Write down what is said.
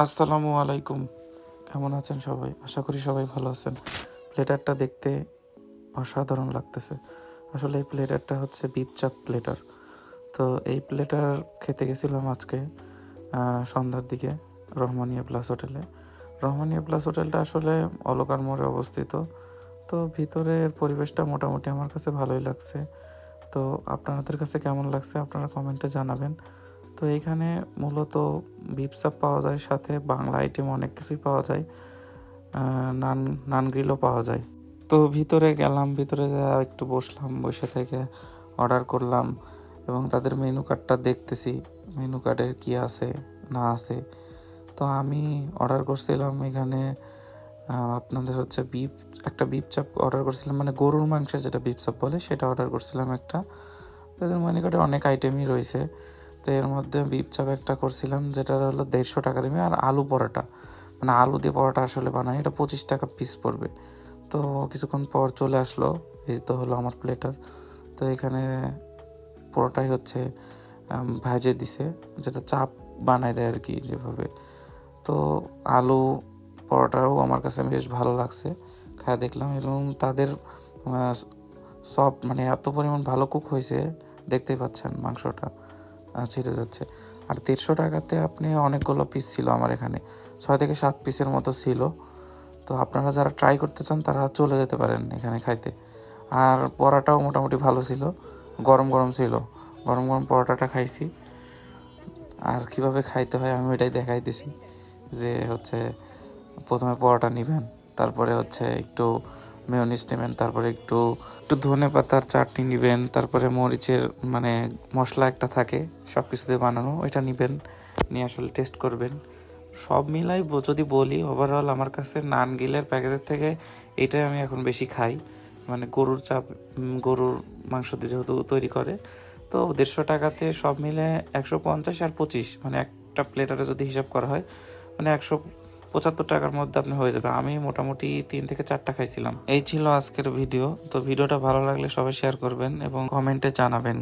আসসালামু আলাইকুম। কেমন আছেন সবাই? আশা করি সবাই ভালো আছেন। প্লেটারটা দেখতে অসাধারণ লাগতেছে। আসলে এই প্লেটারটা হচ্ছে বিফ চাপ প্লেটার। তো এই প্লেটার খেতে গেছিলাম আজকে সন্ধ্যার দিকে রহমানিয়া প্লাস হোটেলে। রহমানিয়া প্লাস হোটেলটা আসলে অলকার মোড়ে অবস্থিত। তো ভিতরের পরিবেশটা মোটামুটি আমার কাছে ভালোই লাগছে। তো আপনাদের কাছে কেমন লাগছে আপনারা কমেন্টে জানাবেন। তো এইখানে মূলত বিফ চাপ পাওয়া যায়, সাথে বাংলা আইটেম অনেক কিছুই পাওয়া যায়। নান নান গ্রিলও পাওয়া যায়। তো ভিতরে গেলাম, ভিতরে যা একটু বসলাম, বসে থেকে অর্ডার করলাম এবং তাদের মেনু কার্ডটা দেখতেছি মেনু কার্ডের কি আছে না আছে। তো আমি অর্ডার করছিলাম এখানে আপনাদের হচ্ছে একটা বিফ চাপ অর্ডার করছিলাম, মানে গরুর মাংসের যেটা বিফ চাপ বলে সেটা অর্ডার করছিলাম একটা। তাদের মেনু কার্ডে অনেক আইটেমই রয়েছে। তো এর মধ্যে বিফ চাপ একটা করছিলাম যেটা হলো 150 টাকা দামে, আর আলু পরোটা, মানে আলু দিয়ে পরোটা আসলে বানাই, এটা 25 টাকা পিস পড়বে। তো কিছুক্ষণ পর চলে আসলো, এই তো হলো আমার প্লেটার। তো এখানে পরোটাই হচ্ছে ভাজে দিছে, যেটা চাপ বানায় দেয় আর কি যেভাবে। তো আলু পরোটাও আমার কাছে বেশ ভালো লাগছে, খায় দেখলাম। এবং তাদের সব মানে এত পরিমাণ ভালো কুক হয়েছে, দেখতেই পাচ্ছেন মাংসটা ছিঁড়ে যাচ্ছে। আর 150 টাকাতে আপনি অনেকগুলো পিস ছিল, আমার এখানে 6 থেকে 7 পিসের মতো ছিল। তো আপনারা যারা ট্রাই করতে চান তারা চলে যেতে পারেন এখানে খাইতে। আর পরোটাও মোটামুটি ভালো ছিল, গরম গরম ছিল। গরম গরম পরোটাটা খাইছি। আর কিভাবে খাইতে হয় আমি ওইটাই দেখাইতেছি, যে হচ্ছে প্রথমে পরোটা নেবেন, তারপরে হচ্ছে একটু মেয়োনিজ নেবেন, তারপরে একটু একটু ধনে পাতার চাটনি নেবেন, তারপরে মরিচের মানে মশলা একটা থাকে সব কিছু দিয়ে বানানো, ওইটা নেবেন, নিয়ে আসলে টেস্ট করবেন। সব মিলাই যদি বলি ওভারঅল আমার কাছে নান গিলের প্যাকেজের থেকে এটাই আমি এখন বেশি খাই। মানে গরুর চাপ, গরুর মাংস দিয়ে যেহেতু তৈরি করে। তো 150 টাকাতে সব মিলে 150 আর 25, মানে একটা প্লেটারে যদি হিসাব করা হয় মানে 175 টাকার মধ্যে আপনি হয়ে যাবে। আমি মোটামুটি 3 থেকে 4টা খাইছিলাম। এই ছিল আজকের ভিডিও। তো ভিডিওটা ভালো লাগলে সবাই শেয়ার করবেন এবং কমেন্টে জানাবেন।